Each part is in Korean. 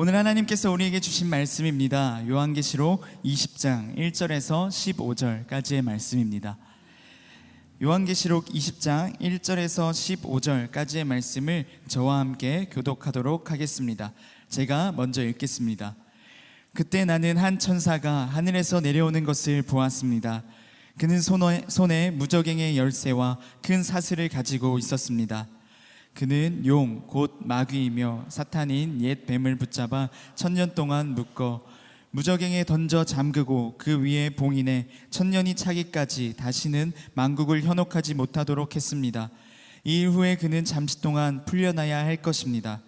오늘 하나님께서 우리에게 주신 말씀입니다. 요한계시록 20장 1절에서 15절까지의 말씀입니다. 요한계시록 20장 1절에서 15절까지의 말씀을 저와 함께 교독하도록 하겠습니다. 제가 먼저 읽겠습니다. 그때 나는 한 천사가 하늘에서 내려오는 것을 보았습니다. 그는 손에 무저갱의 열쇠와 큰 사슬을 가지고 있었습니다. 그는 용 곧 마귀이며 사탄인 옛 뱀을 붙잡아 1000년 동안 묶어 무저갱에 던져 잠그고 그 위에 봉인해 1000년이 차기까지 다시는 만국을 현혹하지 못하도록 했습니다. 이 이후에 그는 잠시 동안 풀려나야 할 것입니다.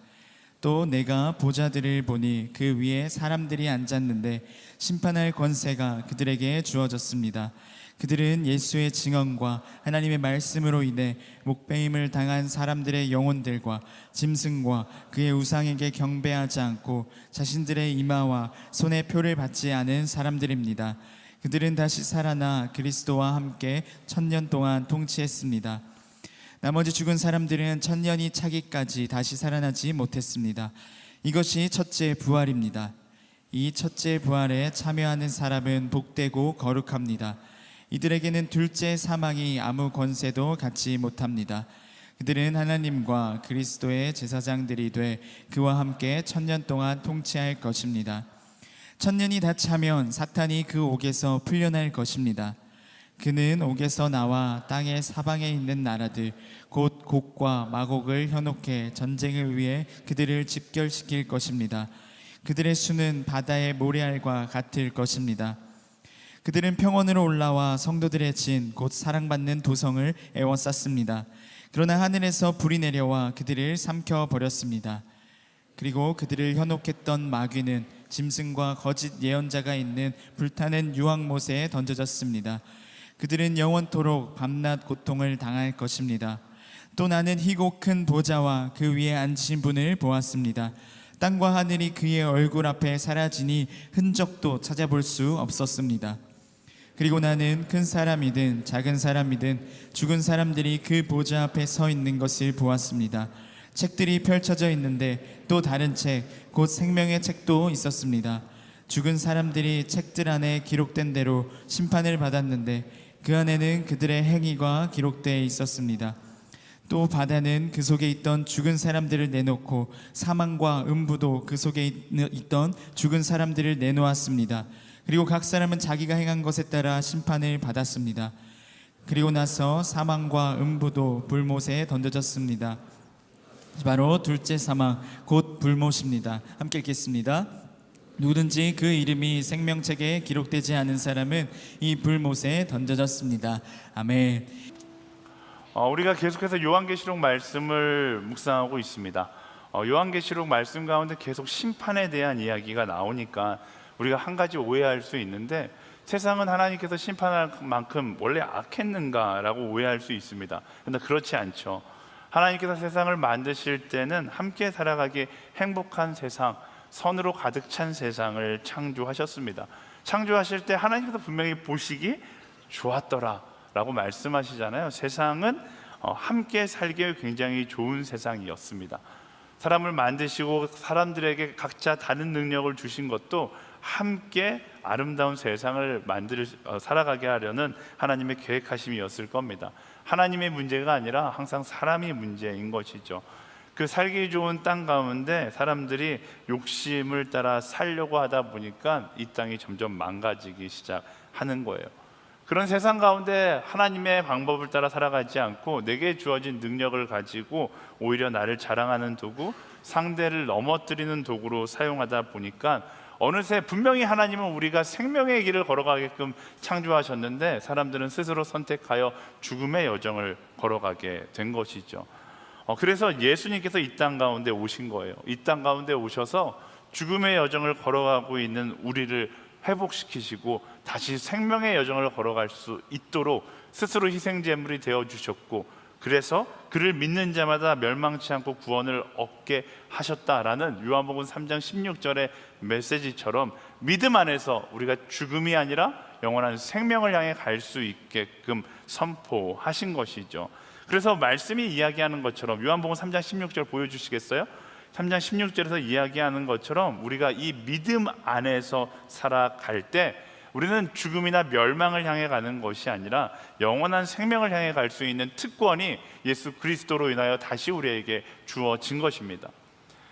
또 내가 보좌들을 보니 그 위에 사람들이 앉았는데 심판할 권세가 그들에게 주어졌습니다. 그들은 예수의 증언과 하나님의 말씀으로 인해 목배임을 당한 사람들의 영혼들과 짐승과 그의 우상에게 경배하지 않고 자신들의 이마와 손에 표를 받지 않은 사람들입니다. 그들은 다시 살아나 그리스도와 함께 1000년 동안 통치했습니다. 나머지 죽은 사람들은 1000년이 차기까지 다시 살아나지 못했습니다. 이것이 첫째 부활입니다. 이 첫째 부활에 참여하는 사람은 복되고 거룩합니다. 이들에게는 둘째 사망이 아무 권세도 갖지 못합니다. 그들은 하나님과 그리스도의 제사장들이 돼 그와 함께 1000년 동안 통치할 것입니다. 1000년이 다 차면 사탄이 그 옥에서 풀려날 것입니다. 그는 옥에서 나와 땅의 사방에 있는 나라들 곧 곡과 마곡을 현혹해 전쟁을 위해 그들을 집결시킬 것입니다. 그들의 수는 바다의 모래알과 같을 것입니다. 그들은 평원으로 올라와 성도들의 진 곧 사랑받는 도성을 에워쌌습니다. 그러나 하늘에서 불이 내려와 그들을 삼켜버렸습니다. 그리고 그들을 현혹했던 마귀는 짐승과 거짓 예언자가 있는 불타는 유황못에 던져졌습니다. 그들은 영원토록 밤낮 고통을 당할 것입니다. 또 나는 희고 큰 보좌와 그 위에 앉으신 분을 보았습니다. 땅과 하늘이 그의 얼굴 앞에 사라지니 흔적도 찾아볼 수 없었습니다. 그리고 나는 큰 사람이든 작은 사람이든 죽은 사람들이 그 보좌 앞에 서 있는 것을 보았습니다. 책들이 펼쳐져 있는데 또 다른 책, 곧 생명의 책도 있었습니다. 죽은 사람들이 책들 안에 기록된 대로 심판을 받았는데 그 안에는 그들의 행위가 기록되어 있었습니다. 또 바다는 그 속에 있던 죽은 사람들을 내놓고 사망과 음부도 그 속에 있던 죽은 사람들을 내놓았습니다. 그리고 각 사람은 자기가 행한 것에 따라 심판을 받았습니다. 그리고 나서 사망과 음부도 불못에 던져졌습니다. 바로 둘째 사망 곧 불못입니다. 함께 읽겠습니다. 누구든지 그 이름이 생명책에 기록되지 않은 사람은 이 불못에 던져졌습니다. 아멘. 우리가 계속해서 요한계시록 말씀을 묵상하고 있습니다. 요한계시록 말씀 가운데 계속 심판에 대한 이야기가 나오니까 우리가 한 가지 오해할 수 있는데, 세상은 하나님께서 심판할 만큼 원래 악했는가라고 오해할 수 있습니다. 그런데 그렇지 않죠. 하나님께서 세상을 만드실 때는 함께 살아가기 행복한 세상, 선으로 가득 찬 세상을 창조하셨습니다. 창조하실 때 하나님께서 분명히 보시기 좋았더라 라고 말씀하시잖아요. 세상은 함께 살기에 굉장히 좋은 세상이었습니다. 사람을 만드시고 사람들에게 각자 다른 능력을 주신 것도 함께 아름다운 세상을 살아가게 하려는 하나님의 계획하심이었을 겁니다. 하나님의 문제가 아니라 항상 사람이 문제인 것이죠. 그 살기 좋은 땅 가운데 사람들이 욕심을 따라 살려고 하다 보니까 이 땅이 점점 망가지기 시작하는 거예요. 그런 세상 가운데 하나님의 방법을 따라 살아가지 않고 내게 주어진 능력을 가지고 오히려 나를 자랑하는 도구, 상대를 넘어뜨리는 도구로 사용하다 보니까 어느새 분명히 하나님은 우리가 생명의 길을 걸어가게끔 창조하셨는데 사람들은 스스로 선택하여 죽음의 여정을 걸어가게 된 것이죠. 그래서 예수님께서 이 땅 가운데 오신 거예요. 이 땅 가운데 오셔서 죽음의 여정을 걸어가고 있는 우리를 회복시키시고 다시 생명의 여정을 걸어갈 수 있도록 스스로 희생제물이 되어주셨고, 그래서 그를 믿는 자마다 멸망치 않고 구원을 얻게 하셨다라는 요한복음 3장 16절의 메시지처럼 믿음 안에서 우리가 죽음이 아니라 영원한 생명을 향해 갈 수 있게끔 선포하신 것이죠. 그래서 말씀이 이야기하는 것처럼 요한복음 3장 16절 보여주시겠어요? 3장 16절에서 이야기하는 것처럼 우리가 이 믿음 안에서 살아갈 때 우리는 죽음이나 멸망을 향해 가는 것이 아니라 영원한 생명을 향해 갈 수 있는 특권이 예수 그리스도로 인하여 다시 우리에게 주어진 것입니다.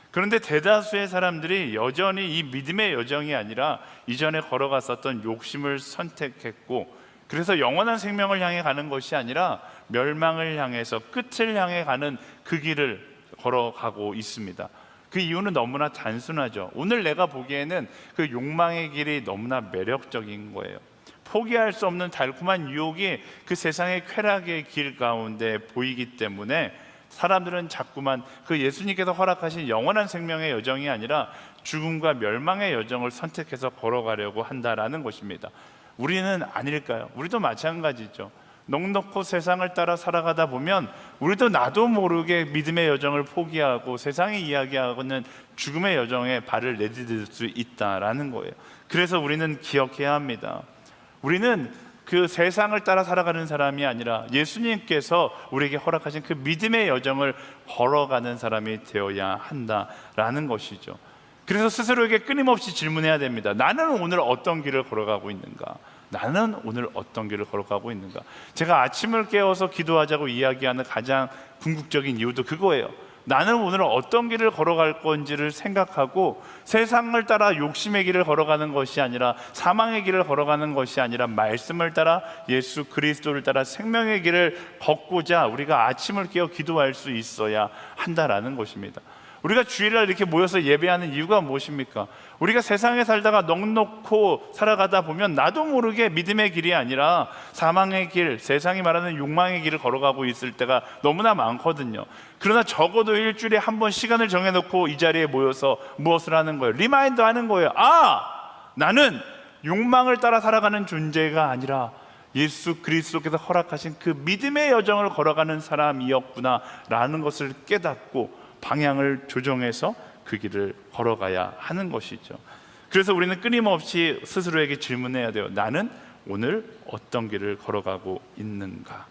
그런데 대다수의 사람들이 여전히 이 믿음의 여정이 아니라 이전에 걸어갔었던 욕심을 선택했고, 그래서 영원한 생명을 향해 가는 것이 아니라 멸망을 향해서 끝을 향해 가는 그 길을 걸어가고 있습니다. 그 이유는 너무나 단순하죠. 오늘 내가 보기에는 그 욕망의 길이 너무나 매력적인 거예요. 포기할 수 없는 달콤한 유혹이 그 세상의 쾌락의 길 가운데 보이기 때문에 사람들은 자꾸만 그 예수님께서 허락하신 영원한 생명의 여정이 아니라 죽음과 멸망의 여정을 선택해서 걸어가려고 한다라는 것입니다. 우리는 아닐까요? 우리도 마찬가지죠. 넉넉고 세상을 따라 살아가다 보면 우리도 나도 모르게 믿음의 여정을 포기하고 세상이 이야기하고는 죽음의 여정에 발을 내디딜 수 있다라는 거예요. 그래서 우리는 기억해야 합니다. 우리는 그 세상을 따라 살아가는 사람이 아니라 예수님께서 우리에게 허락하신 그 믿음의 여정을 걸어가는 사람이 되어야 한다라는 것이죠. 그래서 스스로에게 끊임없이 질문해야 됩니다. 나는 오늘 어떤 길을 걸어가고 있는가? 나는 오늘 어떤 길을 걸어가고 있는가? 제가 아침을 깨워서 기도하자고 이야기하는 가장 궁극적인 이유도 그거예요. 나는 오늘 어떤 길을 걸어갈 건지를 생각하고 세상을 따라 욕심의 길을 걸어가는 것이 아니라 사망의 길을 걸어가는 것이 아니라 말씀을 따라 예수 그리스도를 따라 생명의 길을 걷고자 우리가 아침을 깨어 기도할 수 있어야 한다라는 것입니다. 우리가 주일날 이렇게 모여서 예배하는 이유가 무엇입니까? 우리가 세상에 살다가 넉넉고 살아가다 보면 나도 모르게 믿음의 길이 아니라 사망의 길, 세상이 말하는 욕망의 길을 걸어가고 있을 때가 너무나 많거든요. 그러나 적어도 일주일에 한 번 시간을 정해놓고 이 자리에 모여서 무엇을 하는 거예요? 리마인드 하는 거예요. 나는 욕망을 따라 살아가는 존재가 아니라 예수 그리스도께서 허락하신 그 믿음의 여정을 걸어가는 사람이었구나 라는 것을 깨닫고 방향을 조정해서 그 길을 걸어가야 하는 것이죠. 그래서 우리는 끊임없이 스스로에게 질문해야 돼요. 나는 오늘 어떤 길을 걸어가고 있는가?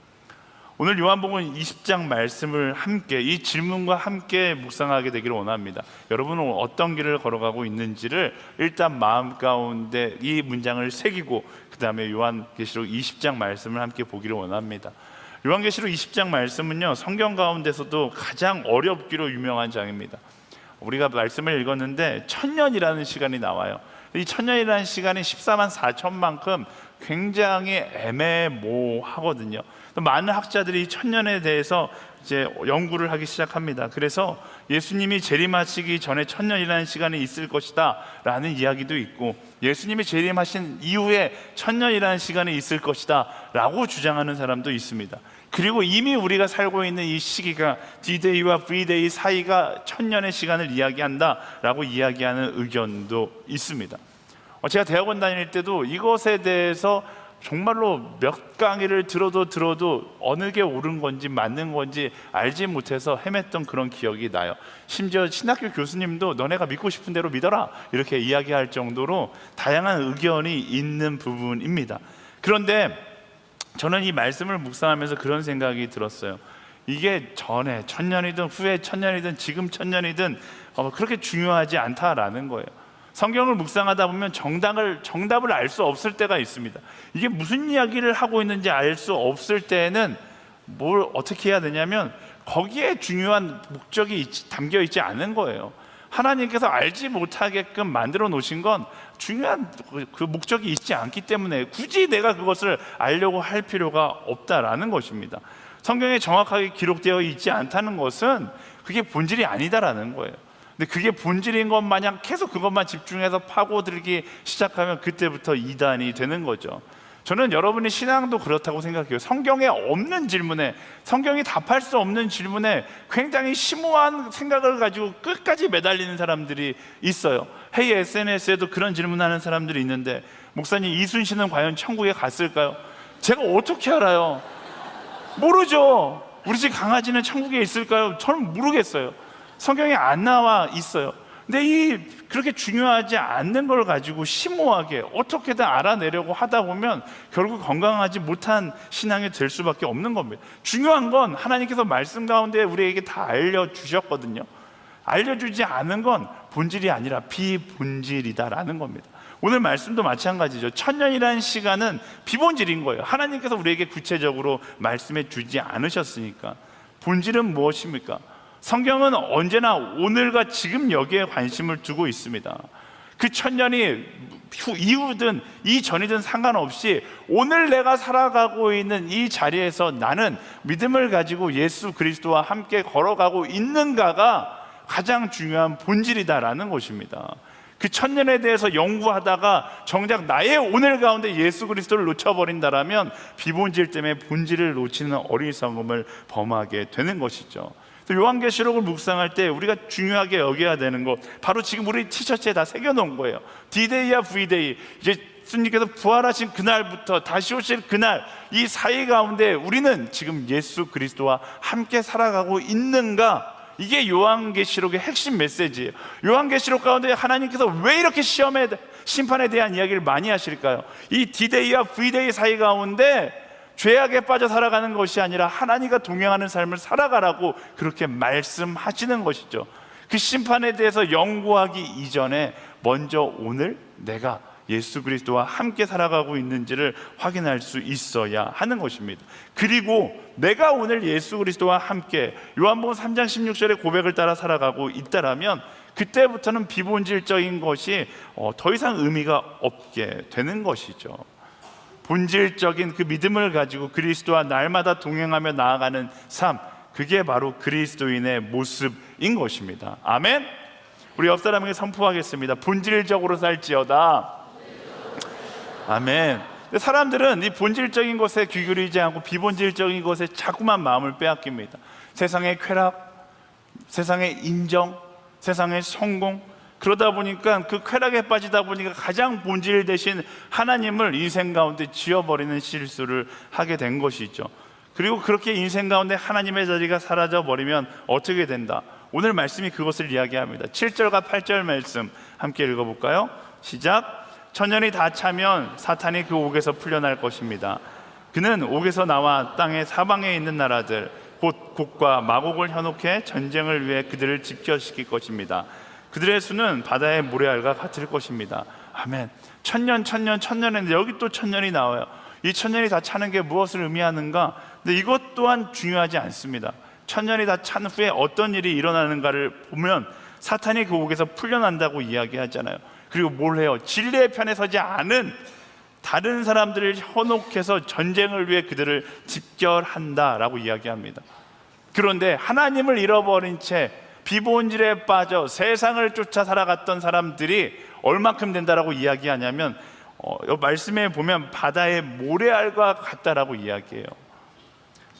오늘 요한복음 20장 말씀을 함께 이 질문과 함께 묵상하게 되기를 원합니다. 여러분은 어떤 길을 걸어가고 있는지를 일단 마음 가운데 이 문장을 새기고 그 다음에 요한계시록 20장 말씀을 함께 보기를 원합니다. 요한계시록 20장 말씀은요, 성경 가운데서도 가장 어렵기로 유명한 장입니다. 우리가 말씀을 읽었는데 1000년이라는 시간이 나와요. 이 1000년이라는 시간이 14만 4천만큼 굉장히 애매모호하거든요. 많은 학자들이 1000년에 대해서 이제 연구를 하기 시작합니다. 그래서 예수님이 재림하시기 전에 1000년이라는 시간이 있을 것이다 라는 이야기도 있고, 예수님이 재림하신 이후에 1000년이라는 시간이 있을 것이다 라고 주장하는 사람도 있습니다. 그리고 이미 우리가 살고 있는 이 시기가 D-Day와 V-Day 사이가 1000년의 시간을 이야기한다 라고 이야기하는 의견도 있습니다. 제가 대학원 다닐 때도 이것에 대해서 정말로 몇 강의를 들어도 어느 게 옳은 건지 맞는 건지 알지 못해서 헤맸던 그런 기억이 나요. 심지어 신학교 교수님도 너네가 믿고 싶은 대로 믿어라 이렇게 이야기할 정도로 다양한 의견이 있는 부분입니다. 그런데 저는 이 말씀을 묵상하면서 그런 생각이 들었어요. 이게 전에 1000년이든 후에 1000년이든 지금 1000년이든 그렇게 중요하지 않다라는 거예요. 성경을 묵상하다 보면 정답을 알 수 없을 때가 있습니다. 이게 무슨 이야기를 하고 있는지 알 수 없을 때에는 뭘 어떻게 해야 되냐면 거기에 중요한 목적이 담겨 있지 않은 거예요. 하나님께서 알지 못하게끔 만들어 놓으신 건 중요한 그 목적이 있지 않기 때문에 굳이 내가 그것을 알려고 할 필요가 없다라는 것입니다. 성경에 정확하게 기록되어 있지 않다는 것은 그게 본질이 아니다라는 거예요. 근데 그게 본질인 것 마냥 계속 그것만 집중해서 파고들기 시작하면 그때부터 이단이 되는 거죠. 저는 여러분의 신앙도 그렇다고 생각해요. 성경에 없는 질문에, 성경이 답할 수 없는 질문에 굉장히 심오한 생각을 가지고 끝까지 매달리는 사람들이 있어요. 헤이 SNS에도 그런 질문하는 사람들이 있는데, 목사님 이순신은 과연 천국에 갔을까요? 제가 어떻게 알아요? 모르죠. 우리 집 강아지는 천국에 있을까요? 저는 모르겠어요. 성경에 안 나와 있어요. 근데 그렇게 중요하지 않는 걸 가지고 심오하게 어떻게든 알아내려고 하다 보면 결국 건강하지 못한 신앙이 될 수밖에 없는 겁니다. 중요한 건 하나님께서 말씀 가운데 우리에게 다 알려주셨거든요. 알려주지 않은 건 본질이 아니라 비본질이다라는 겁니다. 오늘 말씀도 마찬가지죠. 천년이라는 시간은 비본질인 거예요. 하나님께서 우리에게 구체적으로 말씀해 주지 않으셨으니까. 본질은 무엇입니까? 성경은 언제나 오늘과 지금 여기에 관심을 두고 있습니다. 그 천년이 이후든 이전이든 상관없이 오늘 내가 살아가고 있는 이 자리에서 나는 믿음을 가지고 예수 그리스도와 함께 걸어가고 있는가가 가장 중요한 본질이다라는 것입니다. 그 천년에 대해서 연구하다가 정작 나의 오늘 가운데 예수 그리스도를 놓쳐버린다라면 비본질 때문에 본질을 놓치는 어리석음을 범하게 되는 것이죠. 요한계시록을 묵상할 때 우리가 중요하게 여겨야 되는 것, 바로 지금 우리 티셔츠에 다 새겨놓은 거예요. D-Day와 V-Day, 이제 예수님께서 부활하신 그날부터 다시 오실 그날, 이 사이 가운데 우리는 지금 예수 그리스도와 함께 살아가고 있는가? 이게 요한계시록의 핵심 메시지예요. 요한계시록 가운데 하나님께서 왜 이렇게 심판에 대한 이야기를 많이 하실까요? 이 D-Day와 V-Day 사이 가운데 죄악에 빠져 살아가는 것이 아니라 하나님과 동행하는 삶을 살아가라고 그렇게 말씀하시는 것이죠. 그 심판에 대해서 연구하기 이전에 먼저 오늘 내가 예수 그리스도와 함께 살아가고 있는지를 확인할 수 있어야 하는 것입니다. 그리고 내가 오늘 예수 그리스도와 함께 요한복음 3장 16절의 고백을 따라 살아가고 있다라면 그때부터는 비본질적인 것이 더 이상 의미가 없게 되는 것이죠. 본질적인 그 믿음을 가지고 그리스도와 날마다 동행하며 나아가는 삶, 그게 바로 그리스도인의 모습인 것입니다. 아멘. 우리 옆 사람에게 선포하겠습니다. 본질적으로 살지어다. 아멘. 사람들은 이 본질적인 것에 귀 기울이지 않고 비본질적인 것에 자꾸만 마음을 빼앗깁니다. 세상의 쾌락, 세상의 인정, 세상의 성공, 그러다 보니까 그 쾌락에 빠지다 보니까 가장 본질 대신 하나님을 인생 가운데 지워버리는 실수를 하게 된 것이죠. 그리고 그렇게 인생 가운데 하나님의 자리가 사라져 버리면 어떻게 된다? 오늘 말씀이 그것을 이야기합니다. 7절과 8절 말씀 함께 읽어볼까요? 시작. 천년이 다 차면 사탄이 그 옥에서 풀려날 것입니다. 그는 옥에서 나와 땅의 사방에 있는 나라들 곧 곡과 마곡을 현혹해 전쟁을 위해 그들을 집결시킬 것입니다. 그들의 수는 바다의 모래알과 같을 것입니다. 아멘. 천년인데 여기 또 천년이 나와요. 이 천년이 다 차는 게 무엇을 의미하는가? 근데 이것 또한 중요하지 않습니다. 천년이 다 찬 후에 어떤 일이 일어나는가를 보면 사탄이 그 옥에서 풀려난다고 이야기하잖아요. 그리고 뭘 해요? 진리의 편에 서지 않은 다른 사람들을 현혹해서 전쟁을 위해 그들을 집결한다라고 이야기합니다. 그런데 하나님을 잃어버린 채 비본질에 빠져 세상을 쫓아 살아갔던 사람들이 얼마큼 된다라고 이야기하냐면 말씀에 보면 바다의 모래알과 같다라고 이야기해요.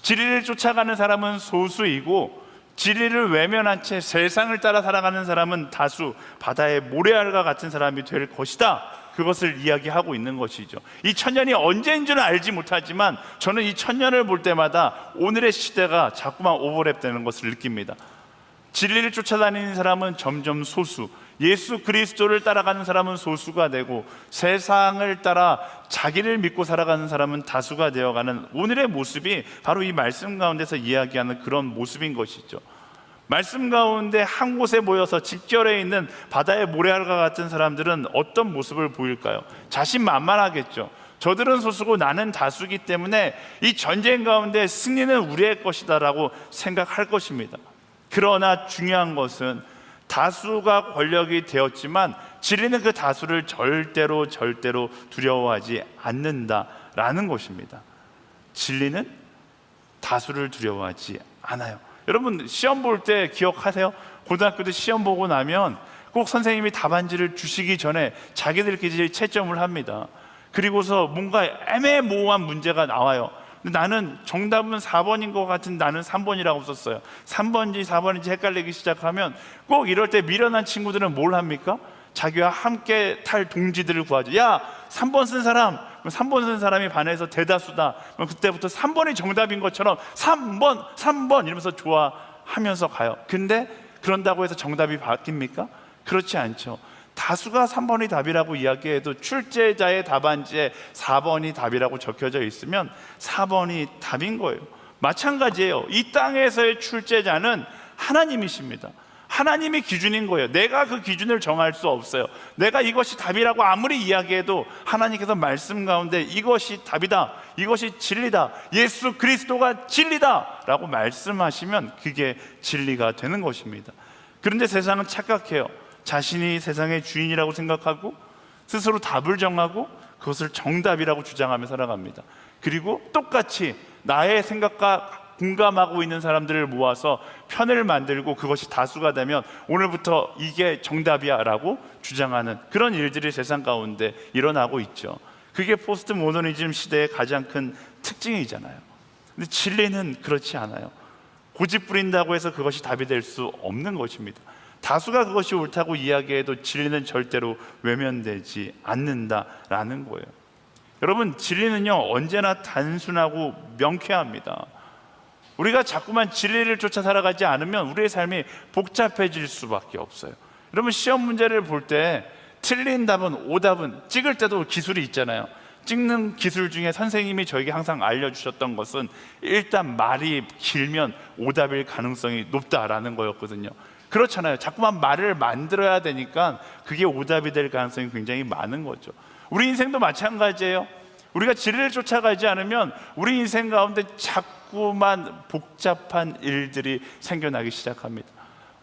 진리를 쫓아가는 사람은 소수이고 진리를 외면한 채 세상을 따라 살아가는 사람은 다수, 바다의 모래알과 같은 사람이 될 것이다. 그것을 이야기하고 있는 것이죠. 이 천년이 언제인 줄은 알지 못하지만 저는 이 천년을 볼 때마다 오늘의 시대가 자꾸만 오버랩되는 것을 느낍니다. 진리를 쫓아다니는 사람은 점점 소수, 예수 그리스도를 따라가는 사람은 소수가 되고 세상을 따라 자기를 믿고 살아가는 사람은 다수가 되어가는 오늘의 모습이 바로 이 말씀 가운데서 이야기하는 그런 모습인 것이죠. 말씀 가운데 한 곳에 모여서 집결해 있는 바다의 모래알과 같은 사람들은 어떤 모습을 보일까요? 자신만만하겠죠. 저들은 소수고 나는 다수기 때문에 이 전쟁 가운데 승리는 우리의 것이다라고 생각할 것입니다. 그러나 중요한 것은 다수가 권력이 되었지만 진리는 그 다수를 절대로 두려워하지 않는다라는 것입니다. 진리는 다수를 두려워하지 않아요. 여러분 시험 볼 때 기억하세요? 고등학교 때 시험 보고 나면 꼭 선생님이 답안지를 주시기 전에 자기들끼리 채점을 합니다. 그리고서 뭔가 애매모호한 문제가 나와요. 근데 나는 정답은 4번인 것 같은 나는 3번이라고 썼어요. 3번인지 4번인지 헷갈리기 시작하면 꼭 이럴 때 미련한 친구들은 뭘 합니까? 자기와 함께 탈 동지들을 구하죠. 야, 3번 쓴 사람, 3번 쓴 사람이 반에서 대다수다. 그럼 그때부터 3번이 정답인 것처럼 3번 이러면서 좋아하면서 가요. 근데 그런다고 해서 정답이 바뀝니까? 그렇지 않죠. 다수가 3번이 답이라고 이야기해도 출제자의 답안지에 4번이 답이라고 적혀져 있으면 4번이 답인 거예요. 마찬가지예요. 이 땅에서의 출제자는 하나님이십니다. 하나님이 기준인 거예요. 내가 그 기준을 정할 수 없어요. 내가 이것이 답이라고 아무리 이야기해도 하나님께서 말씀 가운데 이것이 답이다, 이것이 진리다, 예수 그리스도가 진리다 라고 말씀하시면 그게 진리가 되는 것입니다. 그런데 세상은 착각해요. 자신이 세상의 주인이라고 생각하고 스스로 답을 정하고 그것을 정답이라고 주장하며 살아갑니다. 그리고 똑같이 나의 생각과 공감하고 있는 사람들을 모아서 편을 만들고 그것이 다수가 되면 오늘부터 이게 정답이야 라고 주장하는 그런 일들이 세상 가운데 일어나고 있죠. 그게 포스트 모더니즘 시대의 가장 큰 특징이잖아요. 근데 진리는 그렇지 않아요. 고집 부린다고 해서 그것이 답이 될 수 없는 것입니다. 다수가 그것이 옳다고 이야기해도 진리는 절대로 외면되지 않는다라는 거예요. 여러분, 진리는요 언제나 단순하고 명쾌합니다. 우리가 자꾸만 진리를 쫓아 살아가지 않으면 우리의 삶이 복잡해질 수밖에 없어요. 여러분, 시험 문제를 볼 때 틀린 답은 오답은 찍을 때도 기술이 있잖아요. 찍는 기술 중에 선생님이 저에게 항상 알려주셨던 것은 일단 말이 길면 오답일 가능성이 높다라는 거였거든요. 그렇잖아요. 자꾸만 말을 만들어야 되니까 그게 오답이 될 가능성이 굉장히 많은 거죠. 우리 인생도 마찬가지예요. 우리가 진리를 쫓아가지 않으면 우리 인생 가운데 자꾸만 복잡한 일들이 생겨나기 시작합니다.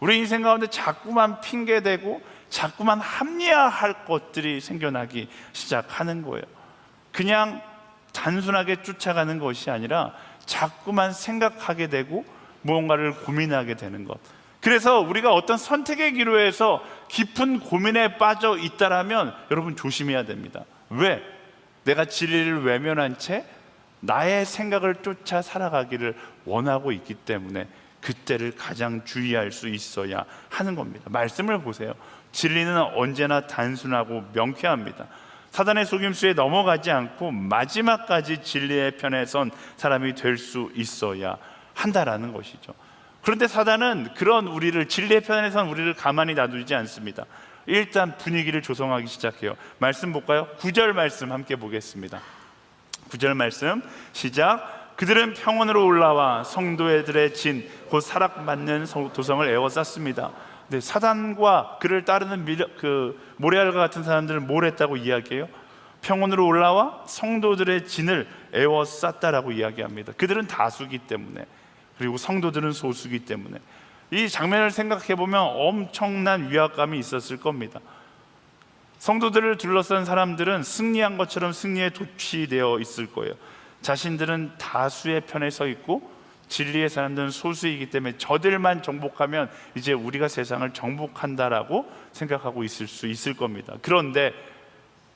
우리 인생 가운데 자꾸만 핑계대고 자꾸만 합리화할 것들이 생겨나기 시작하는 거예요. 그냥 단순하게 쫓아가는 것이 아니라 자꾸만 생각하게 되고 무언가를 고민하게 되는 것. 그래서 우리가 어떤 선택의 기로에서 깊은 고민에 빠져 있다라면 여러분 조심해야 됩니다. 왜? 내가 진리를 외면한 채 나의 생각을 쫓아 살아가기를 원하고 있기 때문에 그때를 가장 주의할 수 있어야 하는 겁니다. 말씀을 보세요. 진리는 언제나 단순하고 명쾌합니다. 사단의 속임수에 넘어가지 않고 마지막까지 진리의 편에 선 사람이 될 수 있어야 한다라는 것이죠. 그런데 사단은 그런 우리를, 진리의 편에 선 우리를 가만히 놔두지 않습니다. 일단 분위기를 조성하기 시작해요. 말씀 볼까요? 9절 말씀 함께 보겠습니다. 9절 말씀 시작. 그들은 평원으로 올라와 성도들의 진 곧 사랑받는 도성을 에워쌌습니다. 네, 사단과 그를 따르는 모래알과 같은 사람들은 뭘 했다고 이야기해요? 평원으로 올라와 성도들의 진을 에워쌌다라고 이야기합니다. 그들은 다수기 때문에, 그리고 성도들은 소수기 때문에. 이 장면을 생각해 보면 엄청난 위압감이 있었을 겁니다. 성도들을 둘러싼 사람들은 승리한 것처럼 승리에 도취되어 있을 거예요. 자신들은 다수의 편에 서 있고 진리의 사람들은 소수이기 때문에 저들만 정복하면 이제 우리가 세상을 정복한다라고 생각하고 있을 수 있을 겁니다. 그런데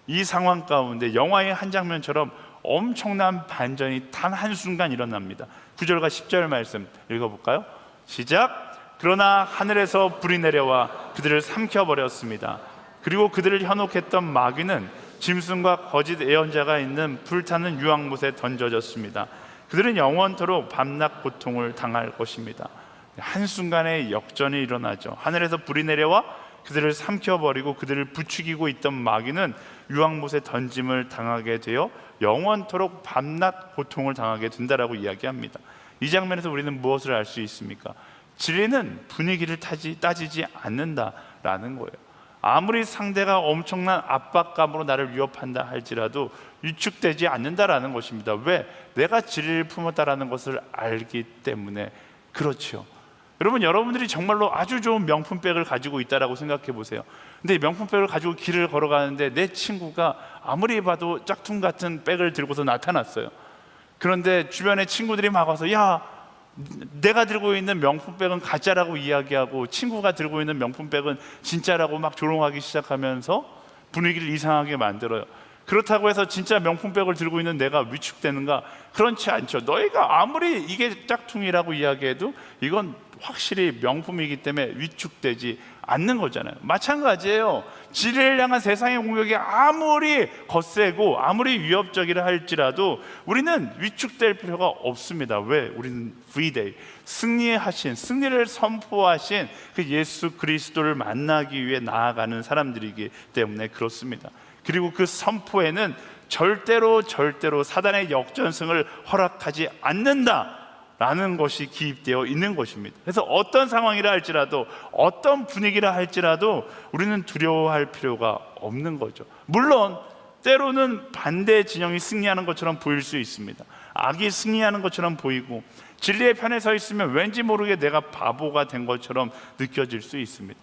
이 상황 가운데 영화의 한 장면처럼 엄청난 반전이 단 한순간 일어납니다. 9절과 10절 말씀 읽어볼까요? 시작. 그러나 하늘에서 불이 내려와 그들을 삼켜버렸습니다. 그리고 그들을 현혹했던 마귀는 짐승과 거짓 예언자가 있는 불타는 유황못에 던져졌습니다. 그들은 영원토록 밤낮 고통을 당할 것입니다. 한순간에 역전이 일어나죠. 하늘에서 불이 내려와 그들을 삼켜버리고 그들을 부추기고 있던 마귀는 유황못에 던짐을 당하게 되어 영원토록 밤낮 고통을 당하게 된다라고 이야기합니다. 이 장면에서 우리는 무엇을 알 수 있습니까? 진리는 분위기를 따지지 않는다라는 거예요. 아무리 상대가 엄청난 압박감으로 나를 위협한다 할지라도 위축되지 않는다라는 것입니다. 왜? 내가 진리를 품었다라는 것을 알기 때문에 그렇죠. 여러분, 여러분들이 정말로 아주 좋은 명품백을 가지고 있다라고 생각해 보세요. 근데 명품백을 가지고 길을 걸어가는데 내 친구가 아무리 봐도 짝퉁 같은 백을 들고서 나타났어요. 그런데 주변에 친구들이 막 와서 야, 내가 들고 있는 명품백은 가짜라고 이야기하고 친구가 들고 있는 명품백은 진짜라고 막 조롱하기 시작하면서 분위기를 이상하게 만들어요. 그렇다고 해서 진짜 명품백을 들고 있는 내가 위축되는가? 그렇지 않죠. 너희가 아무리 이게 짝퉁이라고 이야기해도 이건 확실히 명품이기 때문에 위축되지 않는 거잖아요. 마찬가지예요. 진리를 향한 세상의 공격이 아무리 거세고 아무리 위협적이라 할지라도 우리는 위축될 필요가 없습니다. 왜? 우리는 V-Day, 승리를 선포하신 그 예수 그리스도를 만나기 위해 나아가는 사람들이기 때문에 그렇습니다. 그리고 그 선포에는 절대로 사단의 역전승을 허락하지 않는다 라는 것이 기입되어 있는 것입니다. 그래서 어떤 상황이라 할지라도, 어떤 분위기라 할지라도 우리는 두려워할 필요가 없는 거죠. 물론 때로는 반대 진영이 승리하는 것처럼 보일 수 있습니다. 악이 승리하는 것처럼 보이고, 진리의 편에 서 있으면 왠지 모르게 내가 바보가 된 것처럼 느껴질 수 있습니다.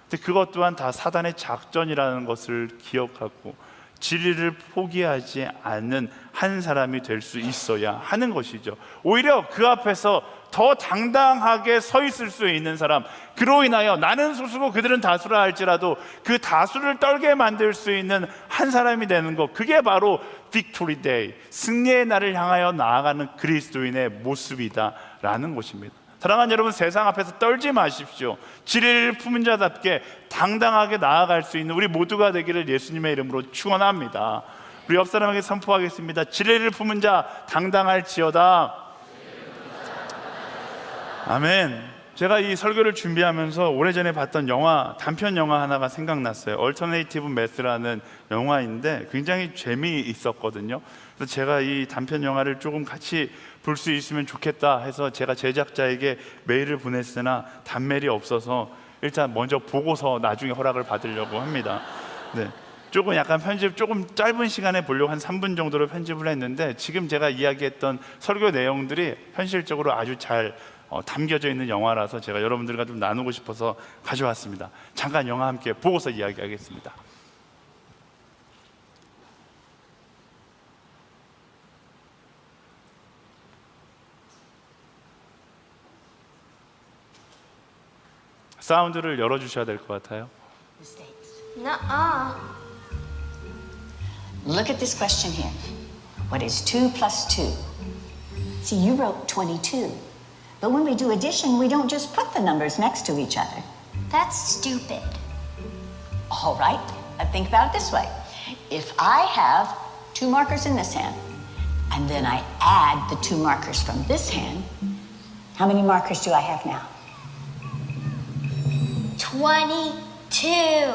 근데 그것 또한 다 사단의 작전이라는 것을 기억하고 진리를 포기하지 않는 한 사람이 될 수 있어야 하는 것이죠. 오히려 그 앞에서 더 당당하게 서 있을 수 있는 사람, 그로 인하여 나는 소수고 그들은 다수라 할지라도 그 다수를 떨게 만들 수 있는 한 사람이 되는 것, 그게 바로 빅토리 데이, 승리의 날을 향하여 나아가는 그리스도인의 모습이다라는 것입니다. 사랑하는 여러분, 세상 앞에서 떨지 마십시오. 진리를 품은 자답게 당당하게 나아갈 수 있는 우리 모두가 되기를 예수님의 이름으로 축원합니다. 우리 옆 사람에게 선포하겠습니다. 진리를 품은 자 당당할지어다. 아멘. 제가 이 설교를 준비하면서 오래전에 봤던 영화, 단편 영화 하나가 생각났어요. 얼터네이티브 매스라는 영화인데 굉장히 재미있었거든요. 그래서 제가 이 단편 영화를 조금 같이 볼 수 있으면 좋겠다 해서 제가 제작자에게 메일을 보냈으나 답메일이 없어서 일단 먼저 보고서 나중에 허락을 받으려고 합니다. 네. 조금 약간 편집, 조금 짧은 시간에 보려고 한 3분 정도로 편집을 했는데, 지금 제가 이야기했던 설교 내용들이 현실적으로 아주 잘 담겨져 있는 영화라서 제가 여러분들과 좀 나누고 싶어서 가져왔습니다. 잠깐 영화 함께 보고서 이야기하겠습니다. 사운드를 열어주셔야 될 것 같아요. Nuh-uh. Look at this question here. What is 2 plus 2? See, you wrote 22. But when we do addition, we don't just put the numbers next to each other. That's stupid. All right, think about it this way. If I have 2 markers in this hand, and then I add the 2 markers from this hand, how many markers do I have now? 22.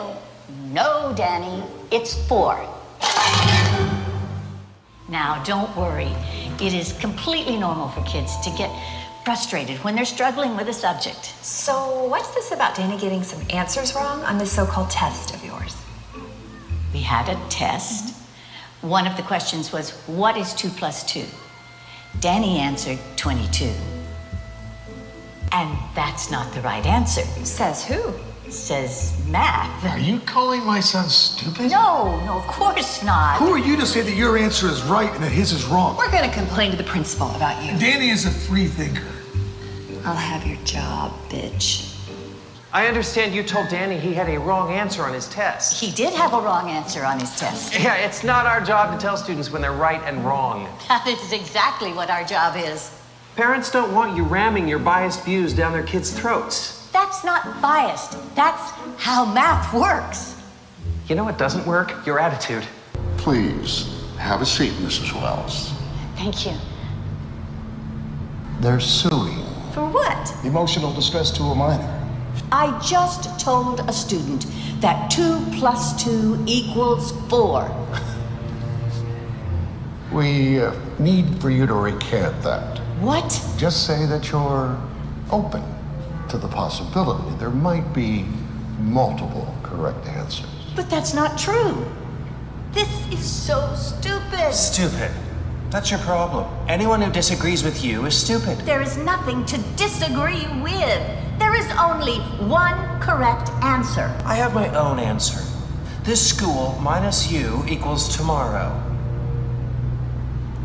No, Danny, it's 4. Now, don't worry. It is completely normal for kids to get frustrated when they're struggling with a subject. So, what's this about Danny getting some answers wrong on this so-called test of yours? We had a test. One of the questions was, what is 2 plus 2? Danny answered 22. And that's not the right answer. Says who? Says math. Are you calling my son stupid? No, of course not. Who are you to say that your answer is right and that his is wrong? We're gonna complain to the principal about you. Danny is a free thinker. I'll have your job, bitch. I understand you told Danny he had a wrong answer on his test. He did have a wrong answer on his test. Yeah, it's not our job to tell students when they're right and wrong. That is exactly what our job is. Parents don't want you ramming your biased views down their kids' throats. That's not biased. That's how math works. You know what doesn't work? Your attitude. Please, have a seat, Mrs. Wells. Thank you. They're suing. For what? Emotional distress to a minor. I just told a student that 2 plus 2 equals 4. We need for you to recant that. What? Just say that you're open to the possibility there might be multiple correct answers. But that's not true. This is so stupid. Stupid. That's your problem. Anyone who disagrees with you is stupid. There is nothing to disagree with. There is only one correct answer. I have my own answer. This school minus you equals tomorrow.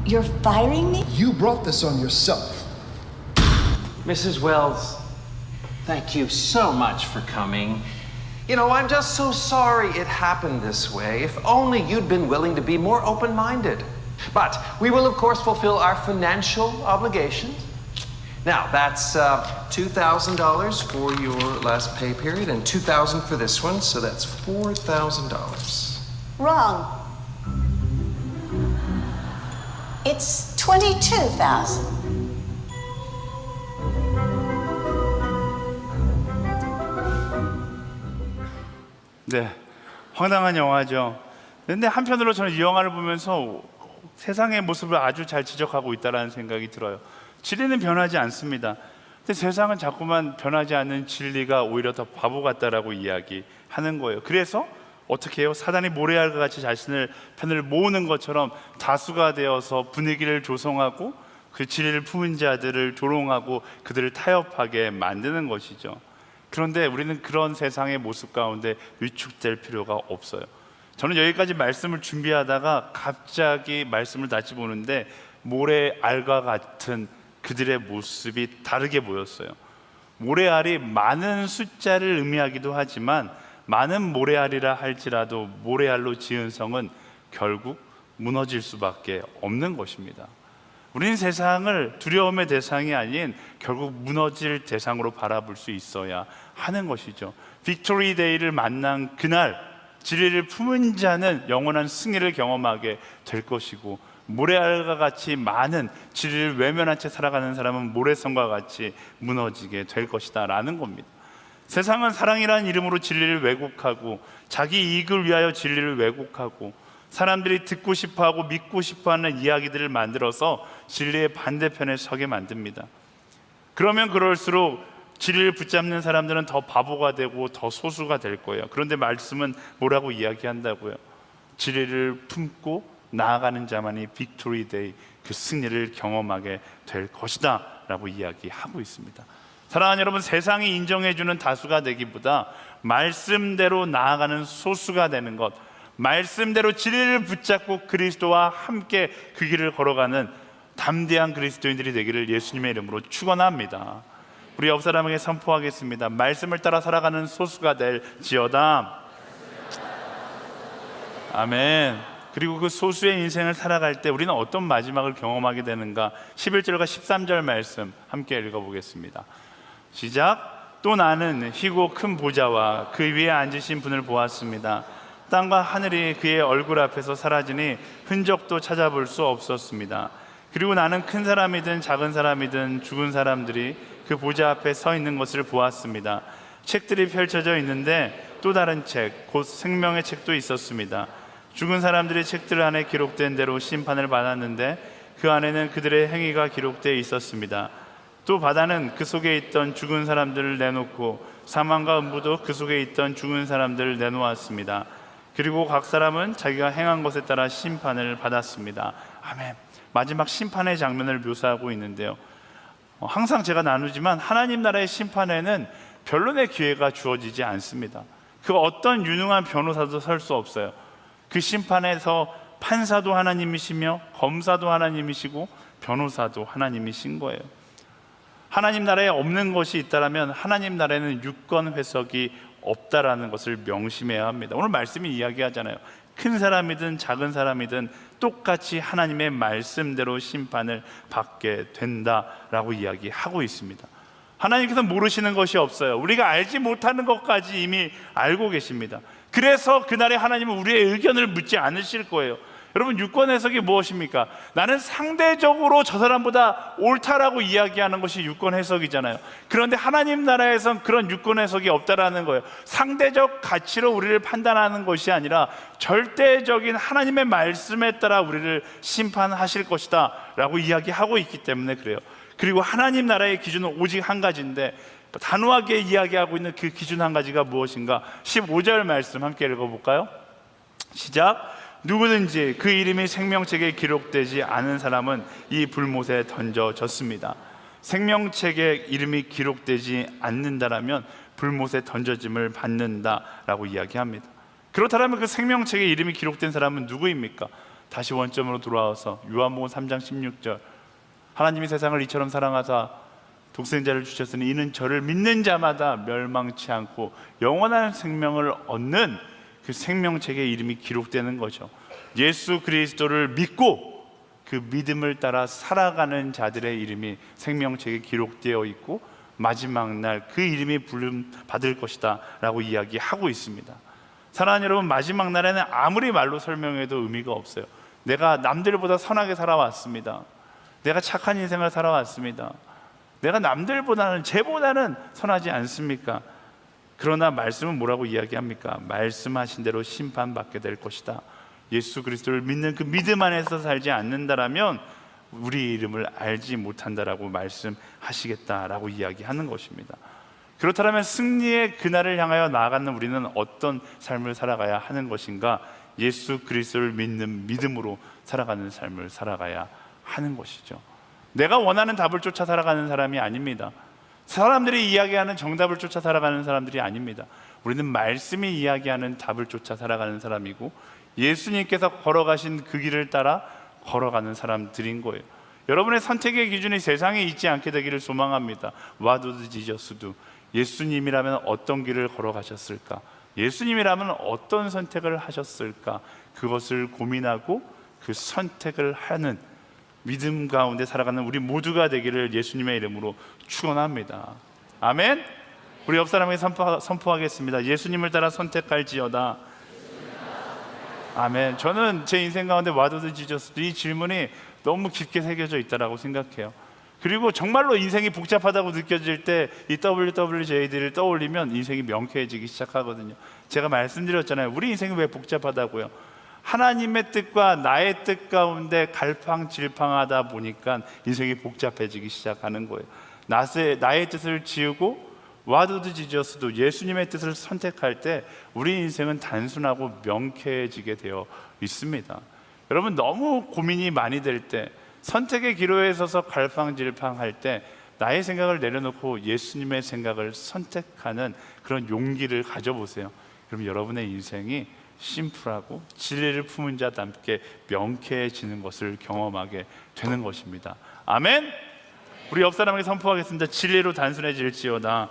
You're firing me? You brought this on yourself. Mrs. Wells, thank you so much for coming. You know, I'm just so sorry it happened this way. If only you'd been willing to be more open-minded. But we will, of course, fulfill our financial obligations. Now, that's $2,000 for your last pay period and $2,000 for this one, so that's $4,000. Wrong. It's 22,000. 네, 황당한 영화죠. 근데 한편으로 저는 이 영화를 보면서 세상의 모습을 아주 잘 지적하고 있다는 생각이 들어요. 진리는 변하지 않습니다. 근데 세상은 자꾸만 변하지 않는 진리가 오히려 더 바보 같다라고 이야기하는 거예요. 그래서 어떻게 해요? 사단이 모래알과 같이 자신을 편을 모으는 것처럼 다수가 되어서 분위기를 조성하고 그 진리를 품은 자들을 조롱하고 그들을 타협하게 만드는 것이죠. 그런데 우리는 그런 세상의 모습 가운데 위축될 필요가 없어요. 저는 여기까지 말씀을 준비하다가 갑자기 말씀을 다시 보는데 모래알과 같은 그들의 모습이 다르게 보였어요. 모래알이 많은 숫자를 의미하기도 하지만 많은 모래알이라 할지라도 모래알로 지은 성은 결국 무너질 수밖에 없는 것입니다. 우리는 세상을 두려움의 대상이 아닌 결국 무너질 대상으로 바라볼 수 있어야 하는 것이죠. 빅토리 데이를 만난 그날 진리를 품은 자는 영원한 승리를 경험하게 될 것이고, 모래알과 같이 많은 진리를 외면한 채 살아가는 사람은 모래성과 같이 무너지게 될 것이다 라는 겁니다. 세상은 사랑이라는 이름으로 진리를 왜곡하고 자기 이익을 위하여 진리를 왜곡하고 사람들이 듣고 싶어하고 믿고 싶어하는 이야기들을 만들어서 진리의 반대편에 서게 만듭니다. 그러면 그럴수록 진리를 붙잡는 사람들은 더 바보가 되고 더 소수가 될 거예요. 그런데 말씀은 뭐라고 이야기한다고요? 진리를 품고 나아가는 자만이 빅토리 데이, 그 승리를 경험하게 될 것이다 라고 이야기하고 있습니다. 사랑하는 여러분, 세상이 인정해주는 다수가 되기보다 말씀대로 나아가는 소수가 되는 것, 말씀대로 진리를 붙잡고 그리스도와 함께 그 길을 걸어가는 담대한 그리스도인들이 되기를 예수님의 이름으로 축원합니다. 우리 옆 사람에게 선포하겠습니다. 말씀을 따라 살아가는 소수가 될지어다. 아멘. 그리고 그 소수의 인생을 살아갈 때 우리는 어떤 마지막을 경험하게 되는가? 11절과 13절 말씀 함께 읽어보겠습니다. 시작. 또 나는 희고 큰 보좌와 그 위에 앉으신 분을 보았습니다. 땅과 하늘이 그의 얼굴 앞에서 사라지니 흔적도 찾아볼 수 없었습니다. 그리고 나는 큰 사람이든 작은 사람이든 죽은 사람들이 그 보좌 앞에 서 있는 것을 보았습니다. 책들이 펼쳐져 있는데 또 다른 책, 곧 생명의 책도 있었습니다. 죽은 사람들이 책들 안에 기록된 대로 심판을 받았는데 그 안에는 그들의 행위가 기록되어 있었습니다. 또 바다는 그 속에 있던 죽은 사람들을 내놓고 사망과 음부도 그 속에 있던 죽은 사람들을 내놓았습니다. 그리고 각 사람은 자기가 행한 것에 따라 심판을 받았습니다. 아멘. 마지막 심판의 장면을 묘사하고 있는데요, 항상 제가 나누지만 하나님 나라의 심판에는 변론의 기회가 주어지지 않습니다. 그 어떤 유능한 변호사도 설 수 없어요. 그 심판에서 판사도 하나님이시며 검사도 하나님이시고 변호사도 하나님이신 거예요. 하나님 나라에 없는 것이 있다면 하나님 나라에는 유권 회석이 없다라는 것을 명심해야 합니다. 오늘 말씀이 이야기하잖아요. 큰 사람이든 작은 사람이든 똑같이 하나님의 말씀대로 심판을 받게 된다라고 이야기하고 있습니다. 하나님께서 모르시는 것이 없어요. 우리가 알지 못하는 것까지 이미 알고 계십니다. 그래서 그날에 하나님은 우리의 의견을 묻지 않으실 거예요. 여러분, 유권 해석이 무엇입니까? 나는 상대적으로 저 사람보다 옳다라고 이야기하는 것이 유권 해석이잖아요. 그런데 하나님 나라에선 그런 유권 해석이 없다라는 거예요. 상대적 가치로 우리를 판단하는 것이 아니라 절대적인 하나님의 말씀에 따라 우리를 심판하실 것이다 라고 이야기하고 있기 때문에 그래요. 그리고 하나님 나라의 기준은 오직 한 가지인데 단호하게 이야기하고 있는 그 기준 한 가지가 무엇인가? 15절 말씀 함께 읽어볼까요? 시작. 누구든지 그 이름이 생명책에 기록되지 않은 사람은 이 불못에 던져졌습니다. 생명책에 이름이 기록되지 않는다라면 불못에 던져짐을 받는다라고 이야기합니다. 그렇다면 그 생명책에 이름이 기록된 사람은 누구입니까? 다시 원점으로 돌아와서 요한복음 3장 16절, 하나님이 세상을 이처럼 사랑하사 독생자를 주셨으니 이는 저를 믿는 자마다 멸망치 않고 영원한 생명을 얻는 그 생명책에 이름이 기록되는 거죠. 예수 그리스도를 믿고 그 믿음을 따라 살아가는 자들의 이름이 생명책에 기록되어 있고 마지막 날 그 이름이 부름 받을 것이다 라고 이야기하고 있습니다. 사랑하는 여러분, 마지막 날에는 아무리 말로 설명해도 의미가 없어요. 내가 남들보다 선하게 살아왔습니다. 내가 착한 인생을 살아왔습니다. 내가 남들보다는, 쟤보다는 선하지 않습니까? 그러나 말씀은 뭐라고 이야기합니까? 말씀하신 대로 심판받게 될 것이다. 예수 그리스도를 믿는 그 믿음 안에서 살지 않는다라면 우리 이름을 알지 못한다라고 말씀하시겠다라고 이야기하는 것입니다. 그렇다면 승리의 그날을 향하여 나아가는 우리는 어떤 삶을 살아가야 하는 것인가? 예수 그리스도를 믿는 믿음으로 살아가는 삶을 살아가야 하는 것이죠. 내가 원하는 답을 쫓아 살아가는 사람이 아닙니다. 사람들이 이야기하는 정답을 쫓아 살아가는 사람들이 아닙니다. 우리는 말씀이 이야기하는 답을 쫓아 살아가는 사람이고 예수님께서 걸어가신 그 길을 따라 걸어가는 사람들인 거예요. 여러분의 선택의 기준이 세상에 있지 않게 되기를 소망합니다. What would Jesus do? 예수님이라면 어떤 길을 걸어가셨을까? 예수님이라면 어떤 선택을 하셨을까? 그것을 고민하고 그 선택을 하는 믿음 가운데 살아가는 우리 모두가 되기를 예수님의 이름으로 축원합니다. 아멘. 우리 옆 사람에게 선포하겠습니다. 예수님을 따라 선택할지어다. 아멘. 저는 제 인생 가운데 What would Jesus do? 이 질문이 너무 깊게 새겨져 있다고 생각해요. 그리고 정말로 인생이 복잡하다고 느껴질 때 이 WWJD를 떠올리면 인생이 명쾌해지기 시작하거든요. 제가 말씀드렸잖아요. 우리 인생이 왜 복잡하다고요? 하나님의 뜻과 나의 뜻 가운데 갈팡질팡하다 보니까 인생이 복잡해지기 시작하는 거예요. 나의 뜻을 지우고 What would Jesus do? 예수님의 뜻을 선택할 때 우리 인생은 단순하고 명쾌해지게 되어 있습니다. 여러분, 너무 고민이 많이 될 때, 선택의 기로에 서서 갈팡질팡할 때 나의 생각을 내려놓고 예수님의 생각을 선택하는 그런 용기를 가져보세요. 그럼 여러분의 인생이 심플하고 진리를 품은 자답게 명쾌해지는 것을 경험하게 되는 것입니다. 아멘. 우리 옆 사람에게 선포하겠습니다. 진리로 단순해질지어다.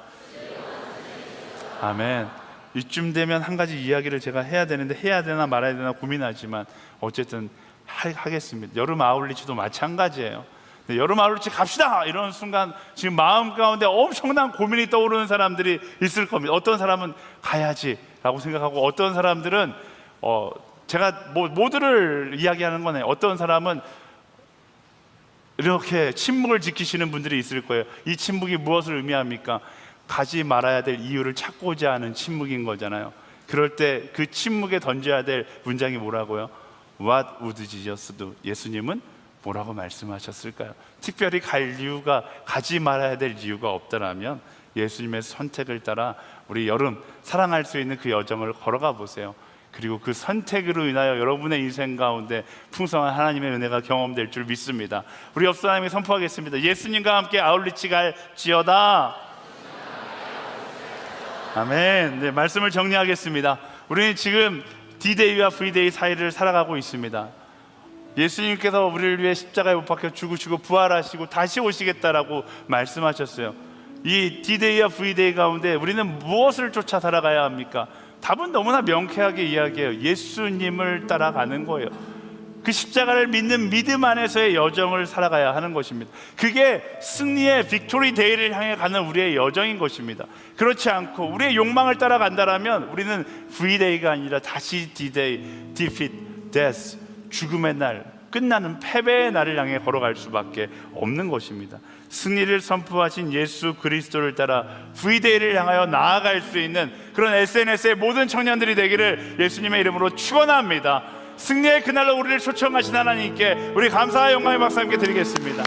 아멘. 이쯤 되면 한 가지 이야기를 제가 해야 되는데 해야 되나 말아야 되나 고민하지만 어쨌든 하겠습니다. 여름 아울리치도 마찬가지예요. 여름 아울리치 갑시다 이런 순간 지금 마음 가운데 엄청난 고민이 떠오르는 사람들이 있을 겁니다. 어떤 사람은 가야지 라고 생각하고, 어떤 사람들은 제가 모두를 이야기하는 거네요. 어떤 사람은 이렇게 침묵을 지키시는 분들이 있을 거예요. 이 침묵이 무엇을 의미합니까? 가지 말아야 될 이유를 찾고자 하는 침묵인 거잖아요. 그럴 때 그 침묵에 던져야 될 문장이 뭐라고요? What would Jesus do? 예수님은 뭐라고 말씀하셨을까요? 특별히 가지 말아야 될 이유가 없다라면 예수님의 선택을 따라 우리 여름 사랑할 수 있는 그 여정을 걸어가 보세요. 그리고 그 선택으로 인하여 여러분의 인생 가운데 풍성한 하나님의 은혜가 경험될 줄 믿습니다. 우리 옆 사람에게 선포하겠습니다. 예수님과 함께 아울리치 갈지어다. 아멘. 네, 말씀을 정리하겠습니다. 우리는 지금 D-Day와 V-Day 사이를 살아가고 있습니다. 예수님께서 우리를 위해 십자가에 못 박혀 죽으시고 부활하시고 다시 오시겠다라고 말씀하셨어요. 이 D-Day와 V-Day 가운데 우리는 무엇을 쫓아 살아가야 합니까? 답은 너무나 명쾌하게 이야기해요. 예수님을 따라가는 거예요. 그 십자가를 믿는 믿음 안에서의 여정을 살아가야 하는 것입니다. 그게 승리의 빅토리 데이를 향해 가는 우리의 여정인 것입니다. 그렇지 않고 우리의 욕망을 따라간다면 우리는 V-Day가 아니라 다시 D-Day, Defeat, Death, 죽음의 날, 끝나는 패배의 날을 향해 걸어갈 수밖에 없는 것입니다. 승리를 선포하신 예수 그리스도를 따라 V-Day를 향하여 나아갈 수 있는 그런 SNS의 모든 청년들이 되기를 예수님의 이름으로 축원합니다. 승리의 그날로 우리를 초청하신 하나님께 우리 감사와 영광의 박수 함께 드리겠습니다.